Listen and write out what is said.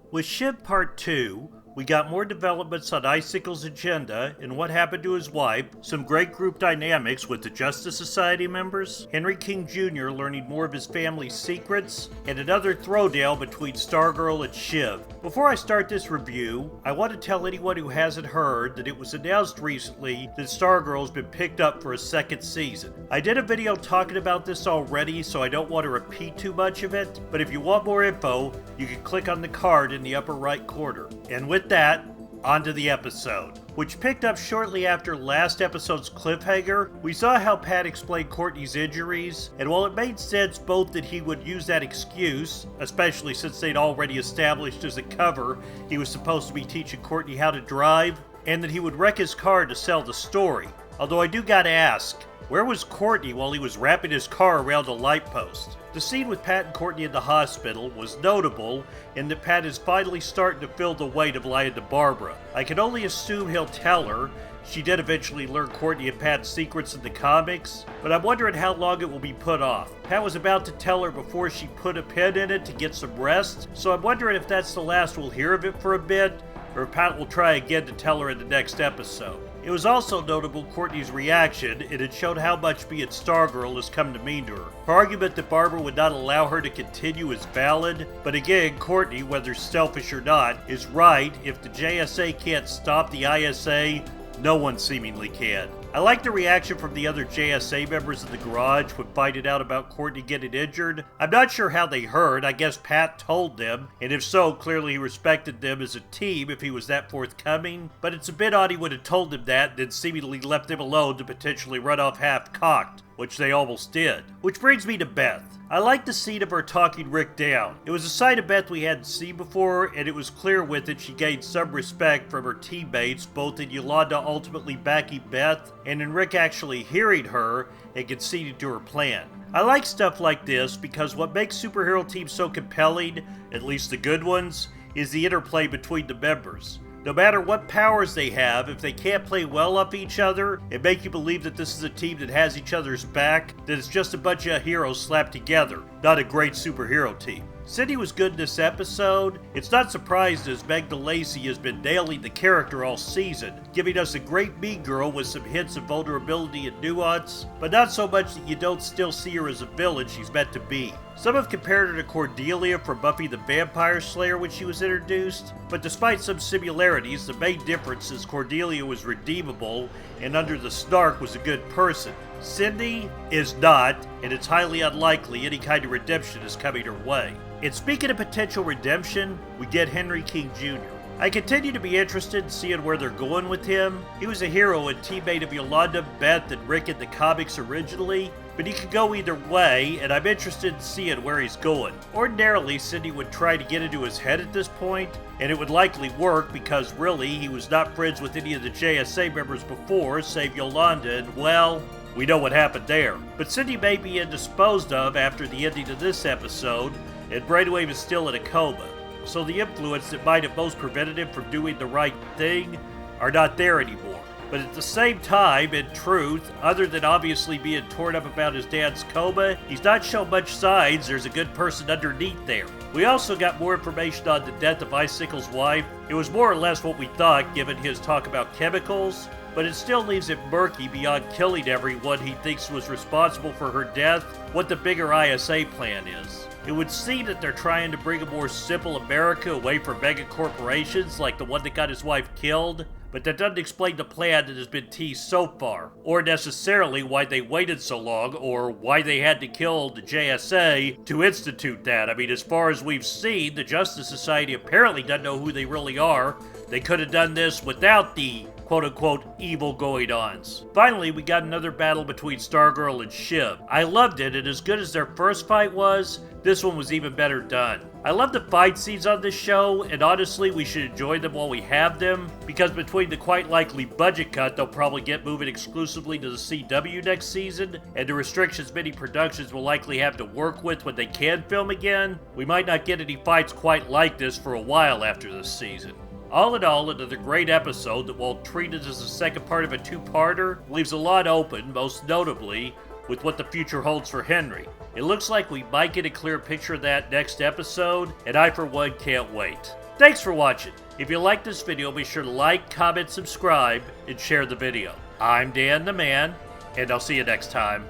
With Shiv Part Two, we got more developments on Icicle's agenda and what happened to his wife, some great group dynamics with the Justice Society members, Henry King Jr. learning more of his family's secrets, and another throwdown between Stargirl and Shiv. Before I start this review, I want to tell anyone who hasn't heard that it was announced recently that Stargirl's been picked up for a second season. I did a video talking about this already, so I don't want to repeat too much of it, but if you want more info, you can click on the card in the upper right corner. And with that, onto the episode, which picked up shortly after last episode's cliffhanger. We saw how Pat explained Courtney's injuries, and while it made sense both that he would use that excuse, especially since they'd already established as a cover he was supposed to be teaching Courtney how to drive, and that he would wreck his car to sell the story. Although I do gotta ask, where was Courtney while he was wrapping his car around a light post? The scene with Pat and Courtney in the hospital was notable in that Pat is finally starting to feel the weight of lying to Barbara. I can only assume he'll tell her. She did eventually learn Courtney and Pat's secrets in the comics, but I'm wondering how long it will be put off. Pat was about to tell her before she put a pin in it to get some rest, so I'm wondering if that's the last we'll hear of it for a bit, or if Pat will try again to tell her in the next episode. It was also notable Courtney's reaction, and it showed how much being Stargirl has come to mean to her. Her argument that Barbara would not allow her to continue is valid, but again, Courtney, whether selfish or not, is right. If the JSA can't stop the ISA, no one seemingly can. I like the reaction from the other JSA members in the garage when finding out about Courtney getting injured. I'm not sure how they heard. I guess Pat told them, and if so, clearly he respected them as a team if he was that forthcoming. But it's a bit odd he would have told them that and then seemingly left them alone to potentially run off half-cocked, which they almost did. Which brings me to Beth. I like the scene of her talking Rick down. It was a side of Beth we hadn't seen before, and it was clear with it she gained some respect from her teammates, both in Yolanda ultimately backing Beth, and in Rick actually hearing her and conceding to her plan. I like stuff like this because what makes superhero teams so compelling, at least the good ones, is the interplay between the members. No matter what powers they have, if they can't play well off each other and make you believe that this is a team that has each other's back, then it's just a bunch of heroes slapped together, not a great superhero team. Cindy was good in this episode. It's not surprising as Meg Delacy has been nailing the character all season, giving us a great mean girl with some hints of vulnerability and nuance, but not so much that you don't still see her as a villain she's meant to be. Some have compared her to Cordelia from Buffy the Vampire Slayer when she was introduced, but despite some similarities, the main difference is Cordelia was redeemable and under the snark was a good person. Cindy is not, and it's highly unlikely any kind of redemption is coming her way. And speaking of potential redemption, we get Henry King Jr. I continue to be interested in seeing where they're going with him. He was a hero and teammate of Yolanda, Beth, and Rick in the comics originally, but he could go either way, and I'm interested in seeing where he's going. Ordinarily, Cindy would try to get into his head at this point, and it would likely work because really, he was not friends with any of the JSA members before, save Yolanda, and well, we know what happened there. But Cindy may be indisposed of after the ending of this episode, and Brainwave is still in a coma. So the influence that might have most prevented him from doing the right thing are not there anymore. But at the same time, in truth, other than obviously being torn up about his dad's coma, he's not shown much signs there's a good person underneath there. We also got more information on the death of Icicle's wife. It was more or less what we thought given his talk about chemicals, but it still leaves it murky beyond killing everyone he thinks was responsible for her death, what the bigger ISA plan is. It would seem that they're trying to bring a more simple America away from mega corporations like the one that got his wife killed, but that doesn't explain the plan that has been teased so far, or necessarily why they waited so long, or why they had to kill the JSA to institute that. I mean, as far as we've seen, the Justice Society apparently doesn't know who they really are. They could have done this without the quote-unquote evil going-ons. Finally, we got another battle between Stargirl and Shiv. I loved it, and as good as their first fight was, this one was even better done. I love the fight scenes on this show, and honestly, we should enjoy them while we have them, because between the quite likely budget cut they'll probably get moving exclusively to the CW next season, and the restrictions many productions will likely have to work with when they can film again, we might not get any fights quite like this for a while after this season. All in all, another great episode that, while treated as the second part of a two-parter, leaves a lot open, most notably with what the future holds for Henry. It looks like we might get a clear picture of that next episode, and I for one can't wait. Thanks for watching. If you liked this video, be sure to like, comment, subscribe, and share the video. I'm Dan the Man, and I'll see you next time.